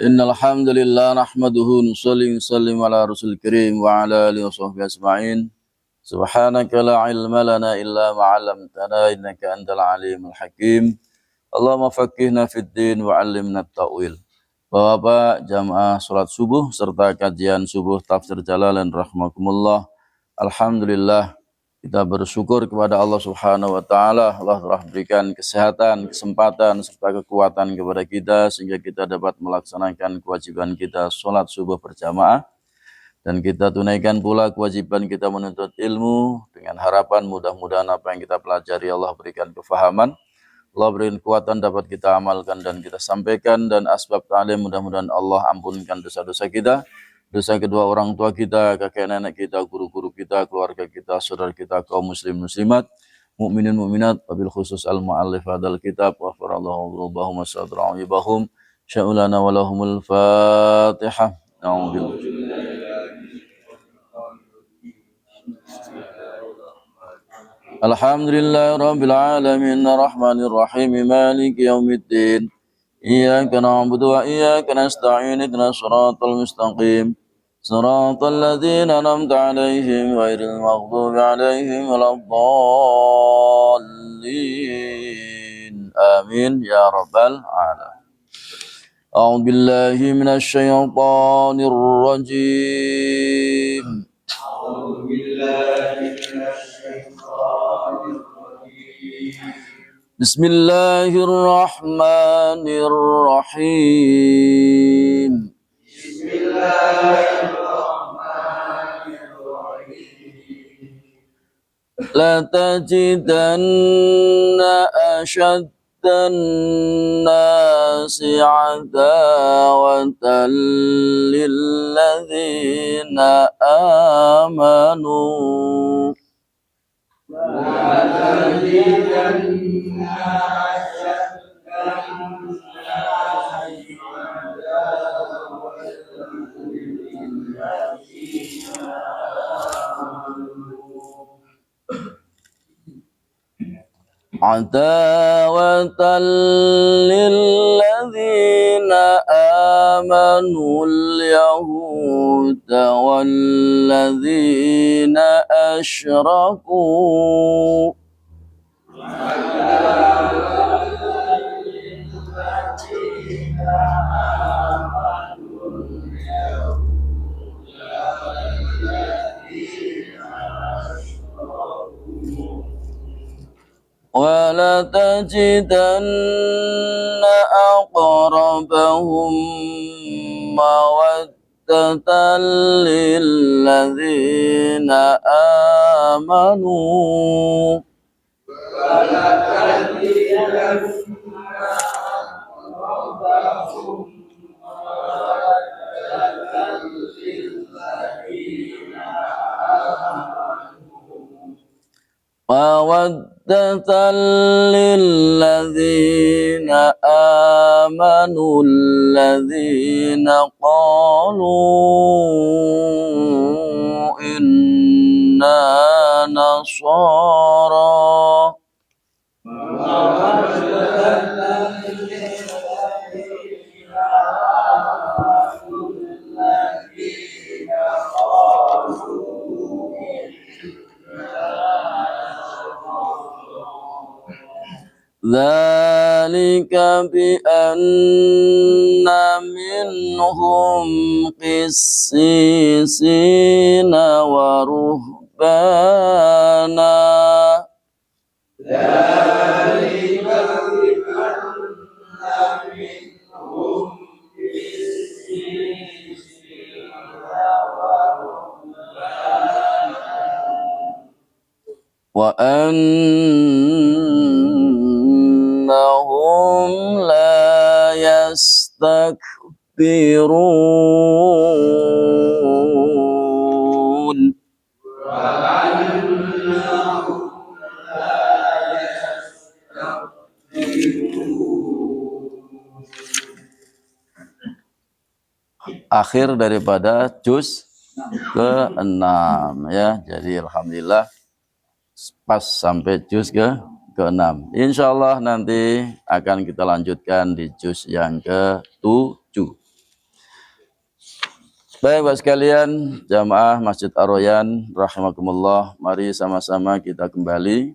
Innal hamdalillah nahmaduhu nusalli nusallim ala rasul karim wa ala alihi washabbihi ajma'in. Subhanaka la ilma lana illa ma 'allamtana innaka antal alimul hakim. Allahumma faqihna fid din wa 'allimna at-ta'wil. Bapak-bapak jamaah salat subuh serta kajian subuh tafsir Jalalain rahimakumullah. Alhamdulillah kita bersyukur kepada Allah Subhanahu wa taala. Allah telah berikan kesehatan, kesempatan serta kekuatan kepada kita sehingga kita dapat melaksanakan kewajiban kita salat subuh berjamaah dan kita tunaikan pula kewajiban kita menuntut ilmu dengan harapan mudah-mudahan apa yang kita pelajari Allah berikan kefahaman, Allah berikan kekuatan dapat kita amalkan dan kita sampaikan, dan asbab ta'lim mudah-mudahan Allah ampunkan dosa-dosa kita, dosa kedua orang tua kita, kakek nenek kita, guru-guru kita, keluarga kita, saudara kita, kaum muslim muslimat, mukminin mukminat, wabil khusus al-mu'allif hadal kitab, wa farallahu rubahum sadra'ibahum, sya'ulana walahumul fatihah. Alhamdulillahi rabbil alamin, arrahmanir rahim, maliki yaumiddin. Iyyaka na'budu wa iyyaka nasta'in, ihdinas siratal mustaqim. Siratal ladzina an'amta 'alaihim ghairil maghdubi 'alaihim waladdallin. Amin ya rabbal alamin. A'udzu billahi minasy syaithanir rajim. A'udzu billahi minasy syaithanir rajim. Bismillahirrahmanirrahim. La tajidanna ashaddan nasi adawatan lilladzina amanu. Adawatan lilladzina amanu al-yahuda walladzina asyraku. Wala tajidanna aqrabahum mawaddatan lilladzina amanu. Wala tajidanna aqrabahum mawaddatan lilladzina amanu. Mawaddatan lilladzina amanu alladzina qalu inna nasara. Dzalika bi anna minhum qissisina wa ruhbana. Dzalika bi anna minhum qissisina wa ruhbana wa annahum la yastakbirun. Akhir daripada juz ke-6 ya. Jadi alhamdulillah pas sampai juz ke ke-6. Insyaallah nanti akan kita lanjutkan di juz yang ke-7. Baik Bapak sekalian, jamaah Masjid Ar-Royan rahimakumullah, mari sama-sama kita kembali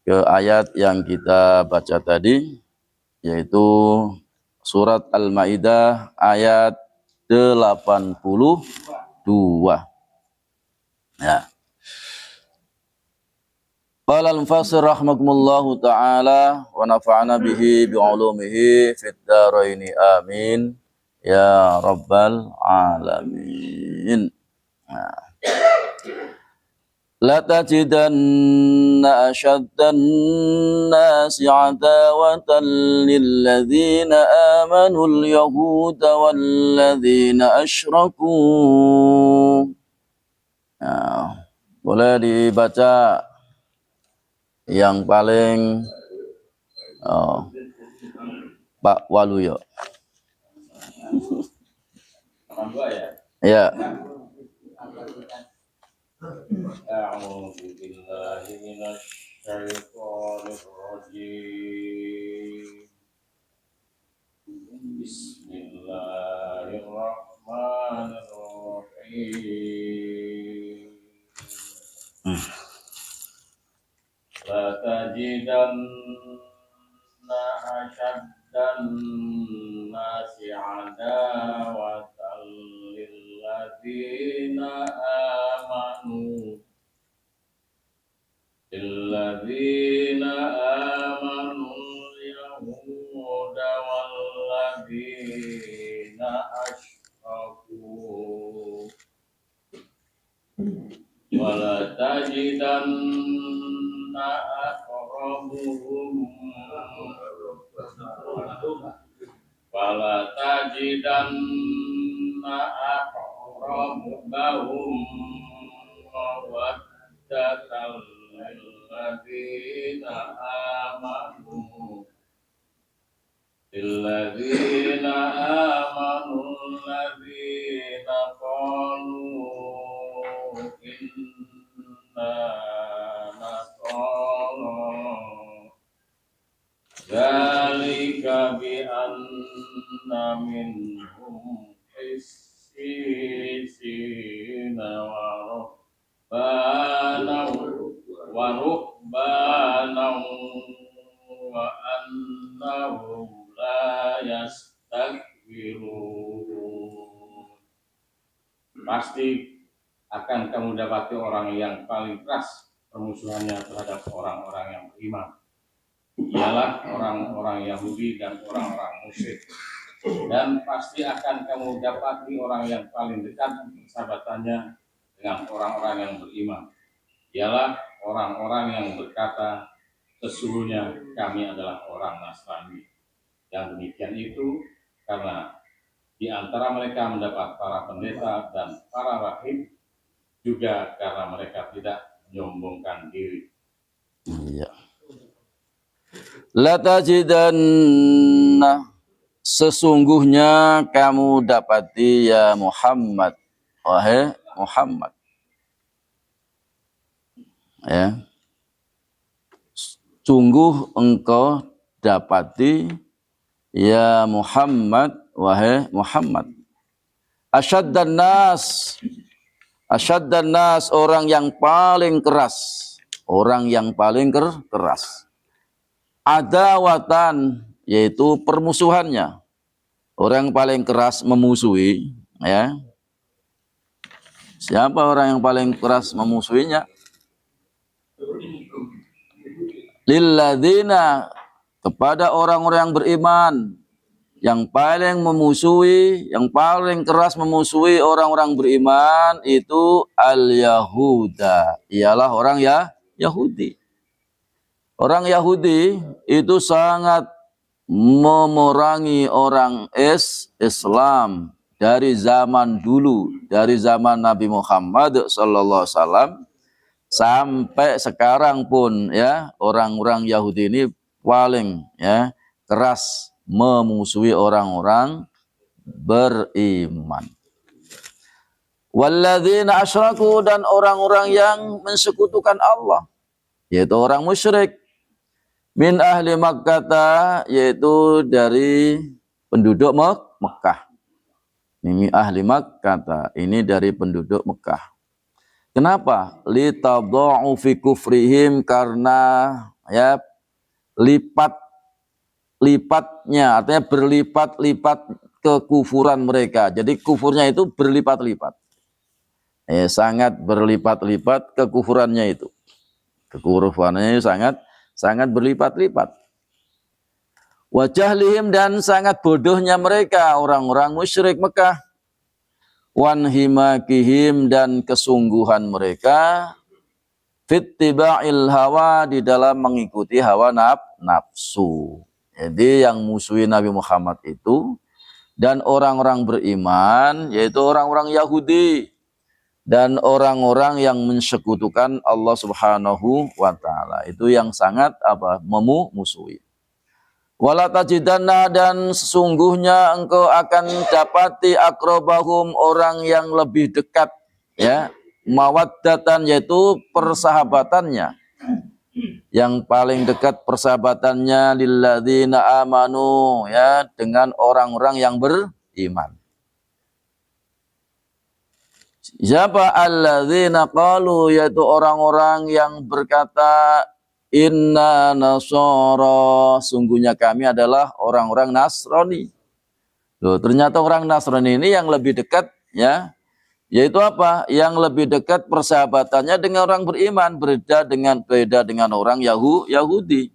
ke ayat yang kita baca tadi, yaitu surat Al-Maidah ayat 82. Ya. Qala al-mufassir rahimakumullahu ta'ala wa nafa'ana bihi bi'ulumihi fid dharaini amin ya rabbal alamin. Nah. La tajidanna ashaddan nasi adawatan lilladzina amanu al-yahuda walladzina asyraku. Nah, boleh dibaca yang paling Pak Waluyo. Ya. A'udzu billahi minasy syaithanir rajim. Bismillahirrahmanirrahim. La tajidanna asyaddan nasi adawatan lilladzina amanu yahuda walladzina asyraku wala tajidanna aqrabuhum mawaddatan lilladzina amanu alladzina qalu inna nasara dzalika bi anna minhum qissisina wa ruhbanan wa annahum la yastakbirun. Pasti akan kamu dapati orang yang paling keras permusuhannya terhadap orang-orang yang beriman, ialah orang-orang Yahudi dan orang-orang musyrik. Dan pasti akan kamu dapati orang yang paling dekat persahabatannya dengan orang-orang yang beriman, ialah orang-orang yang berkata, sesungguhnya kami adalah orang Nasrani. Yang demikian itu karena di antara mereka mendapat para pendeta dan para rahib, juga karena mereka tidak menyombongkan diri. Iya. La tajidanna, sesungguhnya kamu dapati ya Muhammad, wahai Muhammad, ya, sungguh engkau dapati ya Muhammad, wahai Muhammad, asyaddan nas, orang yang paling keras, adawatan, yaitu permusuhannya, orang paling keras memusuhi, ya. Siapa orang yang paling keras memusuhinya? Lilladzina, kepada orang-orang yang beriman. Yang paling memusuhi, yang paling keras memusuhi orang-orang beriman itu al-Yahuda, ialah orang Yahudi. Orang Yahudi itu sangat memerangi orang Islam dari zaman dulu, dari zaman Nabi Muhammad SAW sampai sekarang pun, ya, orang-orang Yahudi ini paling, ya, keras memusuhi orang-orang beriman. Walladzina asyraku, dan orang-orang yang mensekutukan Allah, yaitu orang musyrik. Min ahli Makkah, yaitu dari penduduk Mekah. Ini ahli Makkah, ini dari penduduk Mekah. Kenapa? Litadha'u fi kufrihim, karena ya lipatnya, artinya berlipat-lipat kekufuran mereka. Jadi kufurnya itu berlipat-lipat. Sangat berlipat-lipat kekufurannya itu. Kekufurannya sangat berlipat-lipat. Wa jahlihim, dan sangat bodohnya mereka orang-orang musyrik Mekah. Wan himakihim, dan kesungguhan mereka fittiba'il hawa, di dalam mengikuti hawa nafsu. Jadi yang musuhi Nabi Muhammad itu dan orang-orang beriman, yaitu orang-orang Yahudi dan orang-orang yang mensekutukan Allah Subhanahu wa taala. Itu yang sangat memusuhi. Wala tajidanna, dan sesungguhnya engkau akan dapati akrobahum, orang yang lebih dekat, ya, mawaddatan, yaitu persahabatannya, yang paling dekat persahabatannya lilladzina amanu, ya, dengan orang-orang yang beriman. Siapa? Alladzina qalu, yaitu orang-orang yang berkata, inna nasara, sungguhnya kami adalah orang-orang Nasrani. Loh, ternyata orang Nasrani ini yang lebih dekat, ya, yaitu apa? Yang lebih dekat persahabatannya dengan orang beriman, beda dengan orang Yahudi.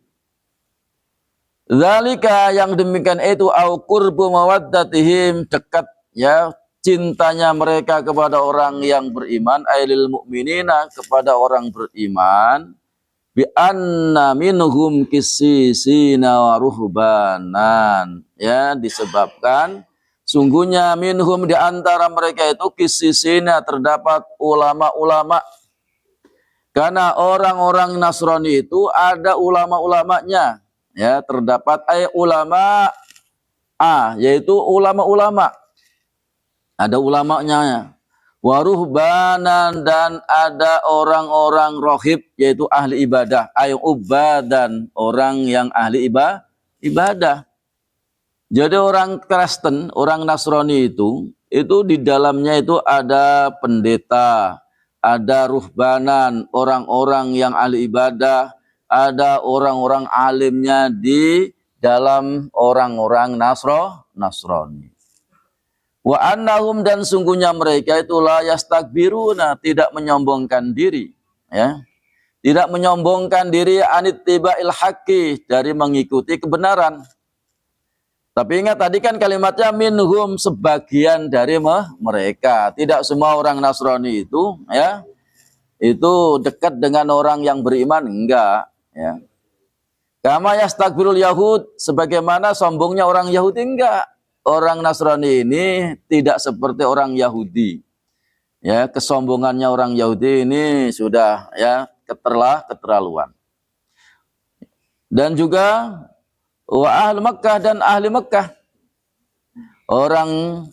Zalika, yang demikian itu, au qurbu mawaddatihim, dekat, ya, cintanya mereka kepada orang yang beriman, ailil mu'minina, kepada orang beriman, bi anna minhum qissisina wa ruhbanan, ya, disebabkan sungguhnya minhum, di antara mereka itu qissisina, terdapat ulama-ulama. Karena orang-orang Nasrani itu ada ulama-ulamanya, ya, terdapat ulama yaitu ulama-ulama, ada ulamanya. Waruhbanan, dan ada orang-orang rohib, yaitu ahli ibadah, ubadan, orang yang ahli ibadah. Jadi orang Kristen, orang Nasrani itu di dalamnya itu ada pendeta, ada ruhbanan, orang-orang yang ahli ibadah, ada orang-orang alimnya di dalam orang-orang Nasrani. Wa annahum, dan sungguhnya mereka itu la yastakbiruna, tidak menyombongkan diri, ya. Tidak menyombongkan diri anittiba'il haqqi, dari mengikuti kebenaran. Tapi ingat tadi kan kalimatnya minhum, sebagian dari mereka. Tidak semua orang Nasrani itu, ya, itu dekat dengan orang yang beriman, enggak, ya. Kama yastakbirul yahud, sebagaimana sombongnya orang Yahudi, enggak. Orang Nasrani ini tidak seperti orang Yahudi. Ya, kesombongannya orang Yahudi ini sudah, ya, keterlaluan. Dan juga wa ahli Mekah, dan ahli Mekah. Orang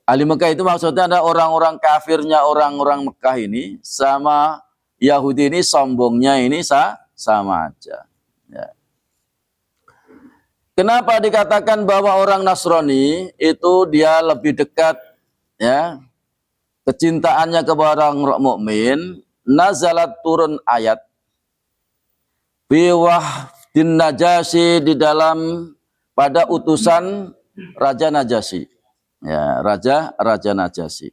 ahli Mekah itu maksudnya ada orang-orang kafirnya orang-orang Mekah ini sama Yahudi ini, sombongnya ini sama aja. Ya. Kenapa dikatakan bahwa orang Nasrani itu dia lebih dekat, ya, kecintaannya kepada orang mukmin? Nazalat, turun ayat bi wahdin Najasyi, di dalam pada utusan Raja Najasyi. Ya, Raja Najasyi.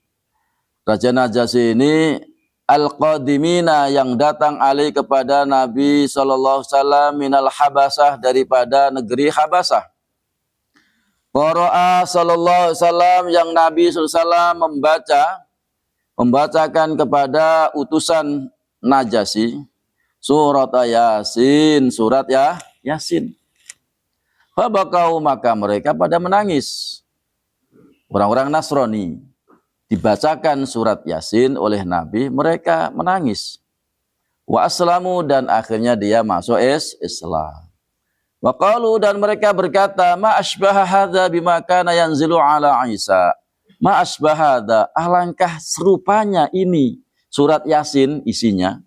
Raja Najasyi ini al-qadimina, yang datang alih kepada Nabi SAW minal Habasah, daripada negeri Habasah. Qara'a sallallahu alaihi wasallam, yang Nabi SAW membacakan kepada utusan Najasyi surat Yasin, Yasin. Fabakau, maka mereka pada menangis. Orang-orang Nasrani, dibacakan surat Yasin oleh Nabi, mereka menangis. Wa aslamu, dan akhirnya dia masuk Islam. Wa qalu, dan mereka berkata, ma asbaha hadza bima kana yanzilu ala Isa. Ma asbaha hadza, alangkah serupanya ini surat Yasin isinya.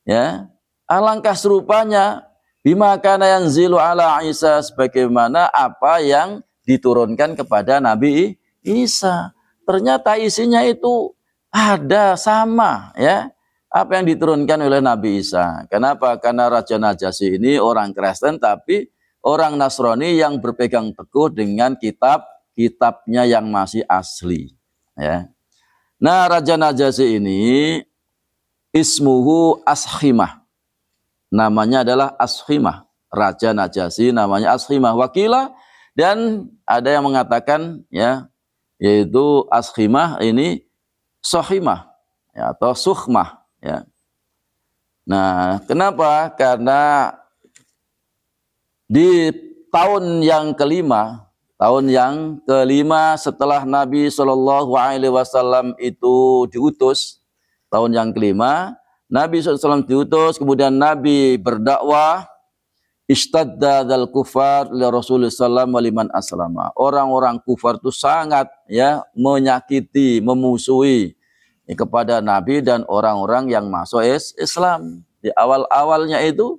Ya, alangkah serupanya Bima kana yanzilu ala Isa, sebagaimana apa yang diturunkan kepada Nabi Isa. Ternyata isinya itu ada sama ya, apa yang diturunkan oleh Nabi Isa. Kenapa? Karena Raja Najasyi ini orang Kristen tapi orang Nasrani yang berpegang teguh dengan kitabnya yang masih asli ya. Nah, Raja Najasyi ini ismuhu Ashimah. Namanya adalah Ashimah. Raja Najasyi namanya Ashimah. Wakilah, dan ada yang mengatakan ya, yaitu Ashimah ini Sohimah ya, atau Sukhmah ya. Nah, kenapa? Karena di tahun yang kelima setelah Nabi SAW itu diutus, tahun yang kelima Nabi SAW diutus, kemudian Nabi berdakwah, ishtadda dzal kufar li Rasulullah sallallahu waliman aslama. Orang-orang kufar itu sangat ya menyakiti, memusuhi kepada Nabi dan orang-orang yang masuk Islam. Di awal-awalnya itu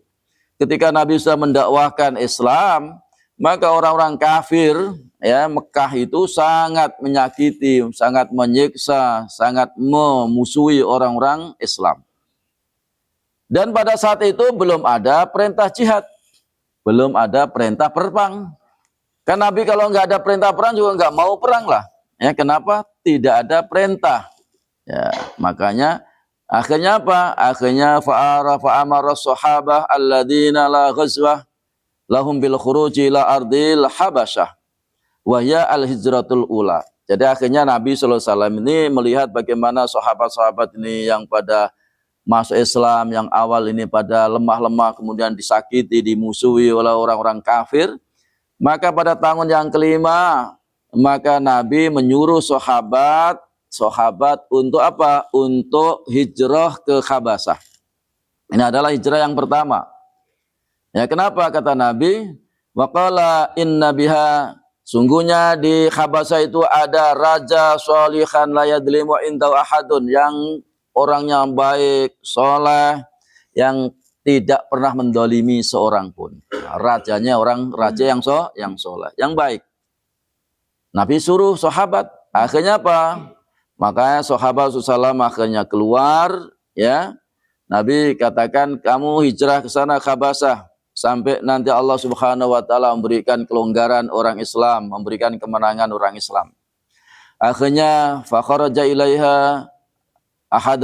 ketika Nabi sudah mendakwahkan Islam, maka orang-orang kafir ya Mekah itu sangat menyakiti, sangat menyiksa, sangat memusuhi orang-orang Islam. Dan pada saat itu belum ada perintah jihad, belum ada perintah perang. Kan Nabi kalau nggak ada perintah perang juga nggak mau perang lah. Ya, kenapa? Tidak ada perintah. Ya, makanya akhirnya apa? Akhirnya fa'amara sahabah alladzina la ghazwah lahum bil khuruji ila ardil habasyah wa hiya al hijratul ula. Jadi akhirnya Nabi sallallahu alaihi wasallam ini melihat bagaimana sahabat-sahabat ini yang pada masuk Islam yang awal ini pada lemah-lemah, kemudian disakiti, dimusuhi oleh orang-orang kafir. Maka pada tahun yang kelima, maka Nabi menyuruh sahabat untuk apa? Untuk hijrah ke Habasyah. Ini adalah hijrah yang pertama. Ya, kenapa kata Nabi? Waqala inna biha, sungguhnya di Habasyah itu ada raja sholihan la yadlimu indahu ahadun, yang orangnya baik, soleh, yang tidak pernah mendolimi seorang pun. Rajanya raja yang soleh, yang baik. Nabi suruh sahabat. Akhirnya apa? Makanya sahabat SAW akhirnya keluar. Ya, Nabi katakan kamu hijrah ke sana Habasyah sampai nanti Allah Subhanahu Wa Taala memberikan kelonggaran orang Islam, memberikan kemenangan orang Islam. Akhirnya fakharaja ilaiha ahad